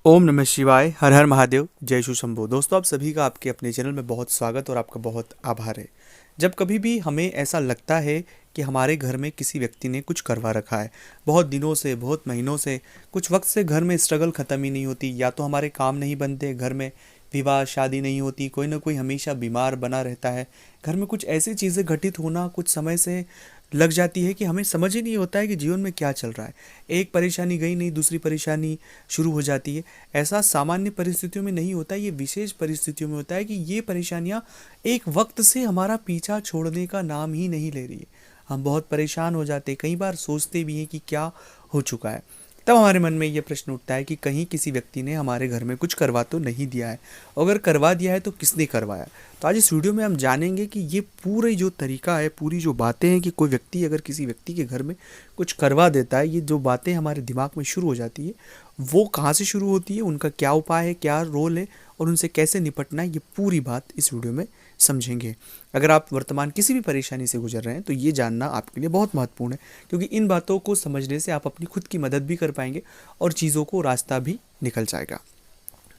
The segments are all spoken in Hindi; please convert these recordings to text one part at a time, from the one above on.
ओम नमः शिवाय। हर हर महादेव। जय शिव शंभो। दोस्तों, आप सभी का आपके अपने चैनल में बहुत स्वागत और आपका बहुत आभार है। जब कभी भी हमें ऐसा लगता है कि हमारे घर में किसी व्यक्ति ने कुछ करवा रखा है, बहुत दिनों से, बहुत महीनों से, कुछ वक्त से घर में स्ट्रगल ख़त्म ही नहीं होती, या तो हमारे काम नहीं बनते, घर में विवाह शादी नहीं होती, कोई ना कोई हमेशा बीमार बना रहता है, घर में कुछ ऐसी चीज़ें घटित होना कुछ समय से लग जाती है कि हमें समझ ही नहीं होता है कि जीवन में क्या चल रहा है। एक परेशानी गई नहीं, दूसरी परेशानी शुरू हो जाती है। ऐसा सामान्य परिस्थितियों में नहीं होता है, ये विशेष परिस्थितियों में होता है कि ये परेशानियाँ एक वक्त से हमारा पीछा छोड़ने का नाम ही नहीं ले रही है। हम बहुत परेशान हो जाते हैं, कई बार सोचते भी हैं कि क्या हो चुका है। तब हमारे मन में ये प्रश्न उठता है कि कहीं किसी व्यक्ति ने हमारे घर में कुछ करवा तो नहीं दिया है, अगर करवा दिया है तो किसने करवाया। तो आज इस वीडियो में हम जानेंगे कि ये पूरी जो तरीका है, पूरी जो बातें हैं कि कोई व्यक्ति अगर किसी व्यक्ति के घर में कुछ करवा देता है, ये जो बातें हमारे दिमाग में शुरू हो जाती है वो कहाँ से शुरू होती है, उनका क्या उपाय है, क्या रोल है और उनसे कैसे निपटना है, ये पूरी बात इस वीडियो में समझेंगे। अगर आप वर्तमान किसी भी परेशानी से गुजर रहे हैं तो ये जानना आपके लिए बहुत महत्वपूर्ण है, क्योंकि इन बातों को समझने से आप अपनी खुद की मदद भी कर पाएंगे और चीज़ों को रास्ता भी निकल जाएगा।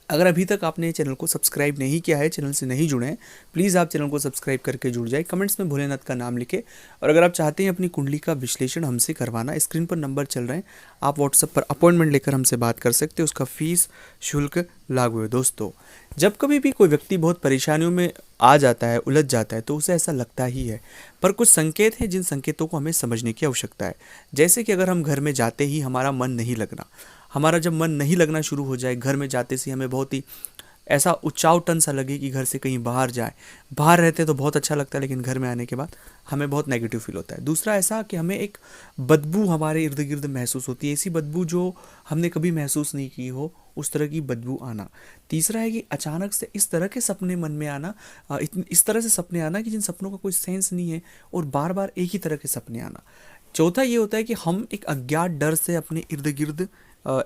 अगर अभी तक आपने चैनल को सब्सक्राइब नहीं किया है, चैनल से नहीं जुड़े हैं, प्लीज़ आप चैनल को सब्सक्राइब करके जुड़ जाए, कमेंट्स में भोलेनाथ का नाम लिखें। और अगर आप चाहते हैं अपनी कुंडली का विश्लेषण हमसे करवाना, स्क्रीन पर नंबर चल रहे हैं, आप व्हाट्सएप पर अपॉइंटमेंट लेकर हमसे बात कर सकते हैं, उसका फीस शुल्क लागू है। दोस्तों, जब कभी भी कोई व्यक्ति बहुत परेशानियों में आ जाता है, उलझ जाता है, तो उसे ऐसा लगता ही है, पर कुछ संकेत हैं जिन संकेतों को हमें समझने की आवश्यकता है। जैसे कि अगर हम घर में जाते ही हमारा मन नहीं लगना, हमारा जब मन नहीं लगना शुरू हो जाए, घर में जाते से हमें बहुत ही ऐसा उचावटन सा लगे कि घर से कहीं बाहर जाए, बाहर रहते तो बहुत अच्छा लगता है लेकिन घर में आने के बाद हमें बहुत नेगेटिव फील होता है। दूसरा ऐसा कि हमें एक बदबू हमारे इर्द गिर्द महसूस होती है, ऐसी बदबू जो हमने कभी महसूस नहीं की हो, उस तरह की बदबू आना। तीसरा है कि अचानक से इस तरह के सपने मन में आना, इस तरह से सपने आना कि जिन सपनों का कोई सेंस नहीं है और बार बार एक ही तरह के सपने आना। चौथा ये होता है कि हम एक अज्ञात डर से अपने इर्द गिर्द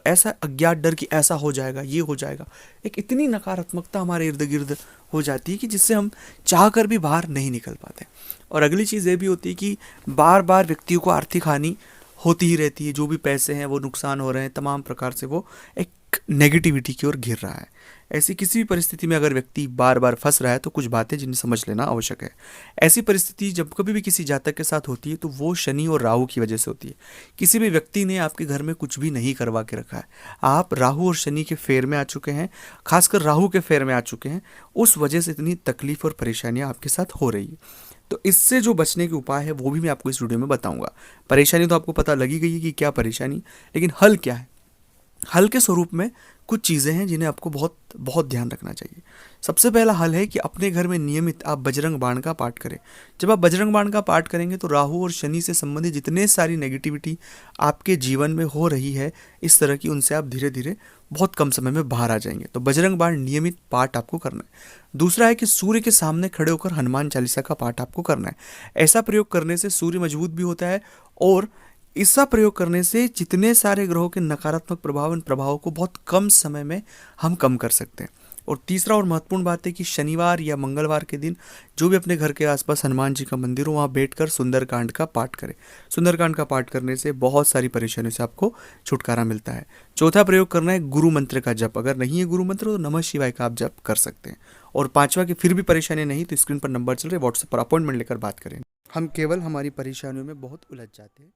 ऐसा अज्ञात डर कि ऐसा हो जाएगा, ये हो जाएगा, एक इतनी नकारात्मकता हमारे इर्द गिर्द हो जाती है कि जिससे हम चाह कर भी बाहर नहीं निकल पाते। और अगली चीज़ ये भी होती है कि बार बार व्यक्तियों को आर्थिक हानि होती ही रहती है, जो भी पैसे हैं वो नुकसान हो रहे हैं, तमाम प्रकार से वो एक नेगेटिविटी की ओर घिर रहा है। ऐसी किसी भी परिस्थिति में अगर व्यक्ति बार बार फंस रहा है तो कुछ बातें जिन्हें समझ लेना आवश्यक है। ऐसी परिस्थिति जब कभी भी किसी जातक के साथ होती है तो वो शनि और राहु की वजह से होती है। किसी भी व्यक्ति ने आपके घर में कुछ भी नहीं करवा के रखा है, आप राहु और शनि के फेर में आ चुके हैं, खासकर राहु के फेर में आ चुके हैं, उस वजह से इतनी तकलीफ और परेशानियां आपके साथ हो रही है। तो इससे जो बचने के उपाय है वो भी मैं आपको इस वीडियो में बताऊंगा। परेशानी तो आपको पता लगी गई है कि क्या परेशानी, लेकिन हल क्या है। हल के स्वरूप में कुछ चीज़ें हैं जिन्हें आपको बहुत बहुत ध्यान रखना चाहिए। सबसे पहला हल है कि अपने घर में नियमित आप बजरंग बाण का पाठ करें। जब आप बजरंग बाण का पाठ करेंगे तो राहु और शनि से संबंधित जितने सारी नेगेटिविटी आपके जीवन में हो रही है इस तरह की, उनसे आप धीरे धीरे बहुत कम समय में बाहर आ जाएंगे। तो बजरंग बाण नियमित पाठ आपको करना है। दूसरा है कि सूर्य के सामने खड़े होकर हनुमान चालीसा का पाठ आपको करना है। ऐसा प्रयोग करने से सूर्य मजबूत भी होता है और इसका प्रयोग करने से जितने सारे ग्रहों के नकारात्मक प्रभाव, इन प्रभावों को बहुत कम समय में हम कम कर सकते हैं। और तीसरा और महत्वपूर्ण बात है कि शनिवार या मंगलवार के दिन जो भी अपने घर के आसपास हनुमान जी का मंदिर हो, वहाँ बैठकर सुंदरकांड का पाठ करें। सुंदरकांड का पाठ करने से बहुत सारी परेशानियों से आपको छुटकारा मिलता है। चौथा प्रयोग करना है गुरु मंत्र का जप। अगर नहीं है गुरु मंत्र तो नमः शिवाय का आप जप कर सकते हैं। और पांचवा कि फिर भी परेशानी नहीं तो स्क्रीन पर नंबर चल रहे, व्हाट्सएप पर अपॉइंटमेंट लेकर बात करें। हम केवल हमारी परेशानियों में बहुत उलझ जाते हैं।